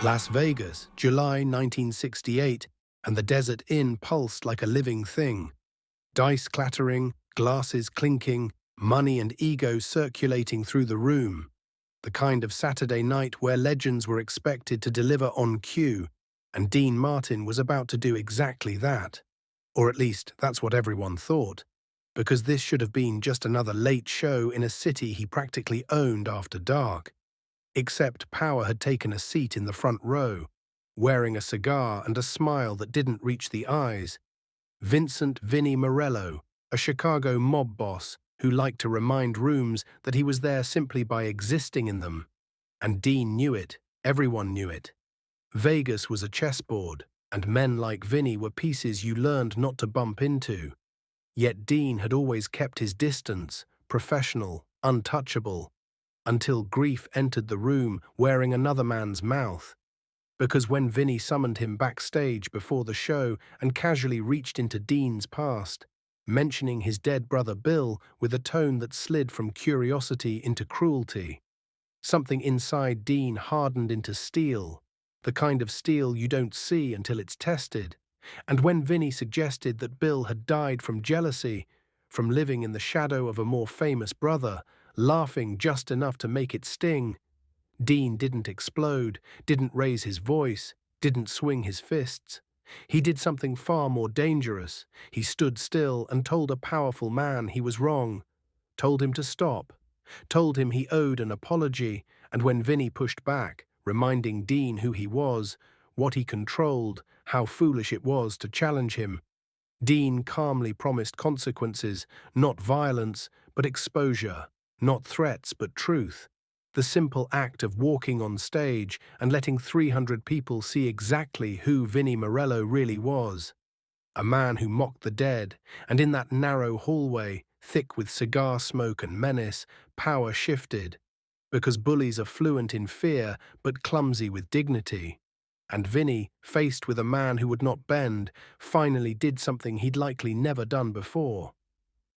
Las Vegas, July 1968, and the Desert Inn pulsed like a living thing. Dice clattering, glasses clinking, money and ego circulating through the room. The kind of Saturday night where legends were expected to deliver on cue, and Dean Martin was about to do exactly that. Or at least, that's what everyone thought. Because this should have been just another late show in a city he practically owned after dark. Except Power had taken a seat in the front row, wearing a cigar and a smile that didn't reach the eyes. Vincent Vinnie Morello, a Chicago mob boss who liked to remind rooms that he was there simply by existing in them. And Dean knew it, everyone knew it. Vegas was a chessboard, and men like Vinnie were pieces you learned not to bump into. Yet Dean had always kept his distance, professional, untouchable, until grief entered the room wearing another man's mouth. Because when Vinnie summoned him backstage before the show and casually reached into Dean's past, mentioning his dead brother Bill with a tone that slid from curiosity into cruelty, something inside Dean hardened into steel, the kind of steel you don't see until it's tested. And when Vinnie suggested that Bill had died from jealousy, from living in the shadow of a more famous brother, laughing just enough to make it sting, Dean didn't explode, didn't raise his voice, didn't swing his fists. He did something far more dangerous. He stood still and told a powerful man he was wrong, told him to stop, told him he owed an apology, and when Vinnie pushed back, reminding Dean who he was, what he controlled, how foolish it was to challenge him, Dean calmly promised consequences, not violence, but exposure, not threats, but truth. The simple act of walking on stage and letting 300 people see exactly who Vinnie Morello really was. A man who mocked the dead, and in that narrow hallway, thick with cigar smoke and menace, power shifted. Because bullies are fluent in fear, but clumsy with dignity. And Vinnie, faced with a man who would not bend, finally did something he'd likely never done before.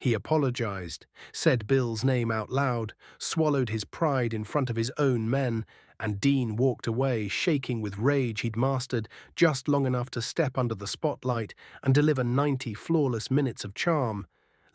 He apologized, said Bill's name out loud, swallowed his pride in front of his own men, and Dean walked away, shaking with rage he'd mastered just long enough to step under the spotlight and deliver 90 flawless minutes of charm,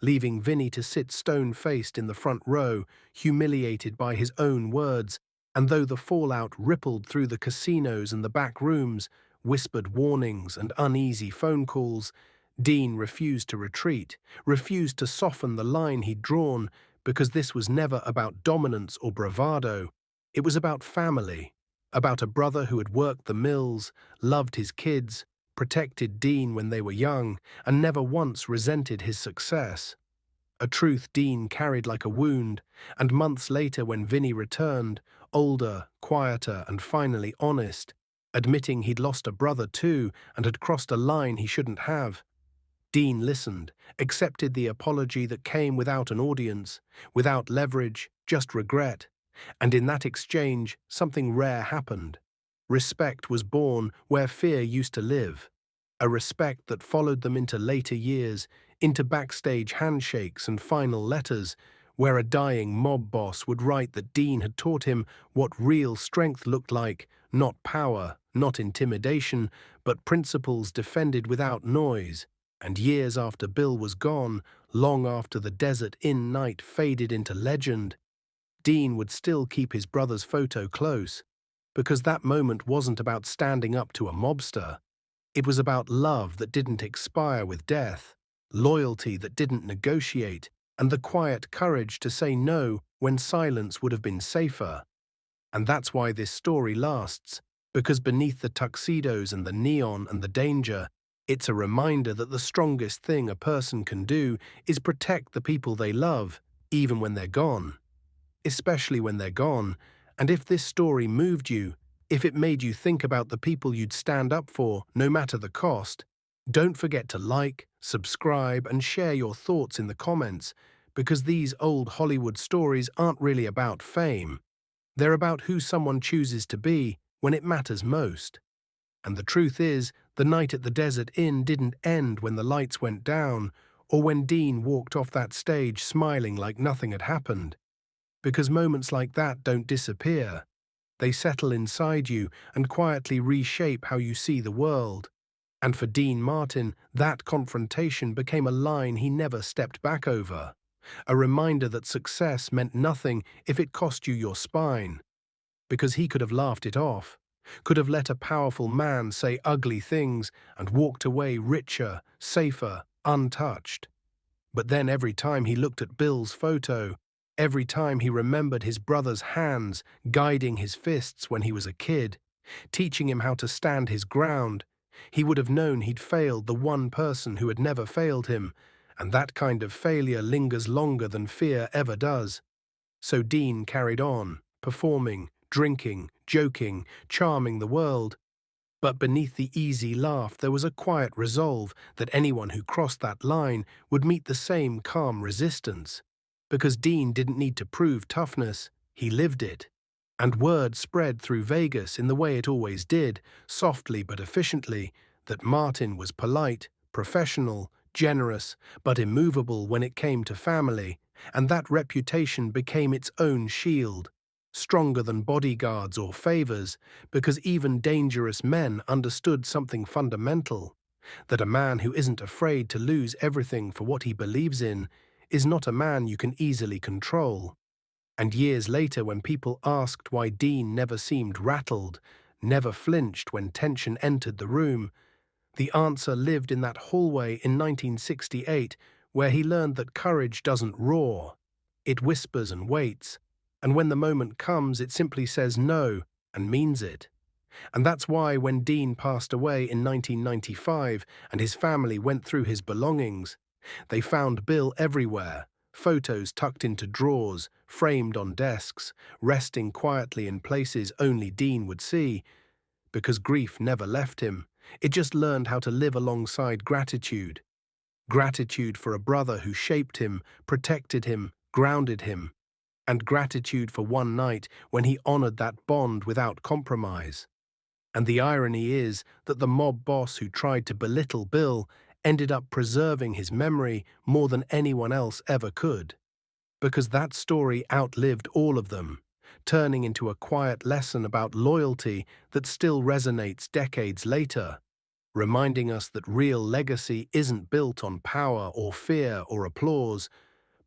leaving Vinnie to sit stone-faced in the front row, humiliated by his own words, and though the fallout rippled through the casinos and the back rooms, whispered warnings and uneasy phone calls, Dean refused to retreat, refused to soften the line he'd drawn, because this was never about dominance or bravado. It was about family, about a brother who had worked the mills, loved his kids, protected Dean when they were young, and never once resented his success. A truth Dean carried like a wound, and months later when Vinnie returned, older, quieter, and finally honest, admitting he'd lost a brother too and had crossed a line he shouldn't have, Dean listened, accepted the apology that came without an audience, without leverage, just regret. And in that exchange, something rare happened. Respect was born where fear used to live. A respect that followed them into later years, into backstage handshakes and final letters, where a dying mob boss would write that Dean had taught him what real strength looked like, not power, not intimidation, but principles defended without noise. And years after Bill was gone, long after the Desert Inn night faded into legend, Dean would still keep his brother's photo close, because that moment wasn't about standing up to a mobster. It was about love that didn't expire with death, loyalty that didn't negotiate, and the quiet courage to say no when silence would have been safer. And that's why this story lasts, because beneath the tuxedos and the neon and the danger, it's a reminder that the strongest thing a person can do is protect the people they love, even when they're gone. Especially when they're gone, and if this story moved you, if it made you think about the people you'd stand up for, no matter the cost, don't forget to like, subscribe, and share your thoughts in the comments, because these old Hollywood stories aren't really about fame. They're about who someone chooses to be when it matters most. And the truth is, the night at the Desert Inn didn't end when the lights went down, or when Dean walked off that stage smiling like nothing had happened. Because moments like that don't disappear. They settle inside you and quietly reshape how you see the world. And for Dean Martin, that confrontation became a line he never stepped back over. A reminder that success meant nothing if it cost you your spine. Because he could have laughed it off, could have let a powerful man say ugly things and walked away richer, safer, untouched. But then every time he looked at Bill's photo, every time he remembered his brother's hands guiding his fists when he was a kid, teaching him how to stand his ground, he would have known he'd failed the one person who had never failed him, and that kind of failure lingers longer than fear ever does. So Dean carried on, performing, drinking, joking, charming the world. But beneath the easy laugh there was a quiet resolve that anyone who crossed that line would meet the same calm resistance. Because Dean didn't need to prove toughness, he lived it. And word spread through Vegas in the way it always did, softly but efficiently, that Martin was polite, professional, generous, but immovable when it came to family, and that reputation became its own shield, stronger than bodyguards or favors, because even dangerous men understood something fundamental, that a man who isn't afraid to lose everything for what he believes in is not a man you can easily control. And years later, when people asked why Dean never seemed rattled, never flinched when tension entered the room, the answer lived in that hallway in 1968, where he learned that courage doesn't roar. It whispers and waits, and when the moment comes, it simply says no and means it. And that's why when Dean passed away in 1995 and his family went through his belongings, they found Bill everywhere, photos tucked into drawers, framed on desks, resting quietly in places only Dean would see. Because grief never left him, it just learned how to live alongside gratitude. Gratitude for a brother who shaped him, protected him, grounded him. And gratitude for one night when he honored that bond without compromise. And the irony is that the mob boss who tried to belittle Bill ended up preserving his memory more than anyone else ever could. Because that story outlived all of them, turning into a quiet lesson about loyalty that still resonates decades later, reminding us that real legacy isn't built on power or fear or applause,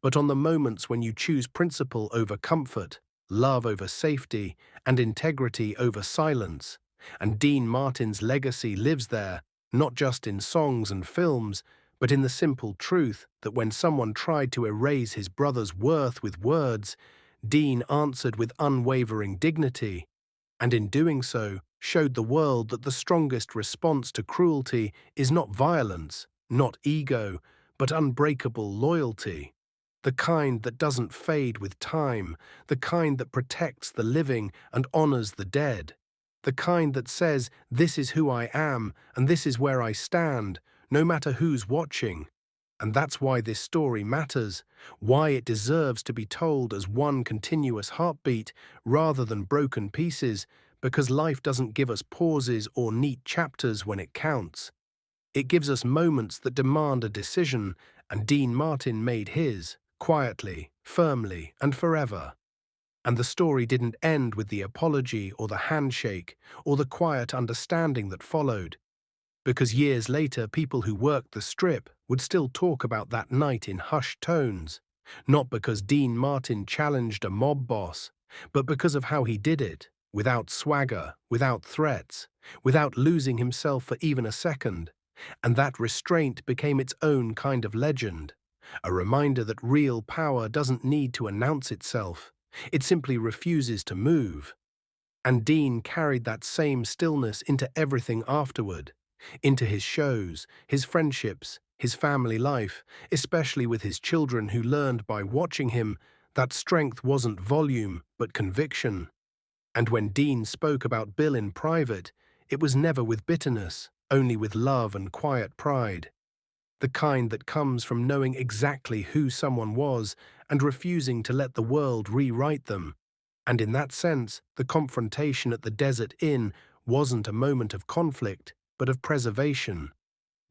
but on the moments when you choose principle over comfort, love over safety, and integrity over silence. And Dean Martin's legacy lives there, not just in songs and films, but in the simple truth that when someone tried to erase his brother's worth with words, Dean answered with unwavering dignity, and in doing so, showed the world that the strongest response to cruelty is not violence, not ego, but unbreakable loyalty. The kind that doesn't fade with time, the kind that protects the living and honors the dead. The kind that says, this is who I am and this is where I stand, no matter who's watching. And that's why this story matters, why it deserves to be told as one continuous heartbeat rather than broken pieces, because life doesn't give us pauses or neat chapters when it counts. It gives us moments that demand a decision, and Dean Martin made his, quietly, firmly, and forever. And the story didn't end with the apology or the handshake or the quiet understanding that followed. Because years later, people who worked the strip would still talk about that night in hushed tones, not because Dean Martin challenged a mob boss, but because of how he did it, without swagger, without threats, without losing himself for even a second. And that restraint became its own kind of legend, a reminder that real power doesn't need to announce itself, it simply refuses to move. And Dean carried that same stillness into everything afterward, into his shows, his friendships, his family life, especially with his children who learned by watching him that strength wasn't volume but conviction. And when Dean spoke about Bill in private, it was never with bitterness, only with love and quiet pride. The kind that comes from knowing exactly who someone was and refusing to let the world rewrite them. And in that sense, the confrontation at the Desert Inn wasn't a moment of conflict, but of preservation.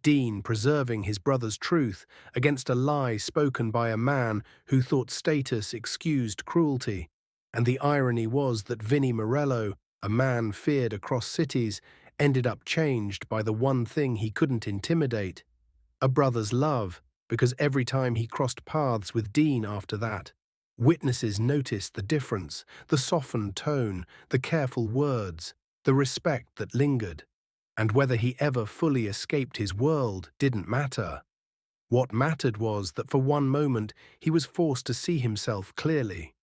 Dean preserving his brother's truth against a lie spoken by a man who thought status excused cruelty. And the irony was that Vinnie Morello, a man feared across cities, ended up changed by the one thing he couldn't intimidate: a brother's love, because every time he crossed paths with Dean after that, witnesses noticed the difference, the softened tone, the careful words, the respect that lingered. And whether he ever fully escaped his world didn't matter. What mattered was that for one moment he was forced to see himself clearly.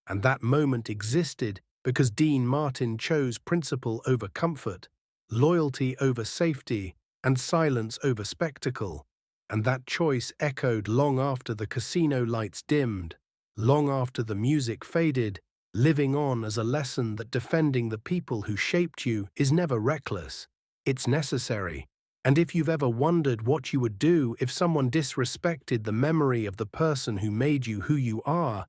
And that moment existed because Dean Martin chose principle over comfort, loyalty over safety, and silence over spectacle. And that choice echoed long after the casino lights dimmed, long after the music faded, living on as a lesson that defending the people who shaped you is never reckless. It's necessary. And if you've ever wondered what you would do if someone disrespected the memory of the person who made you who you are,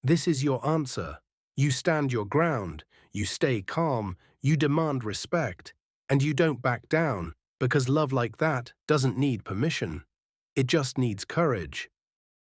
this is your answer. You stand your ground, you stay calm, you demand respect, and you don't back down, because love like that doesn't need permission. It just needs courage.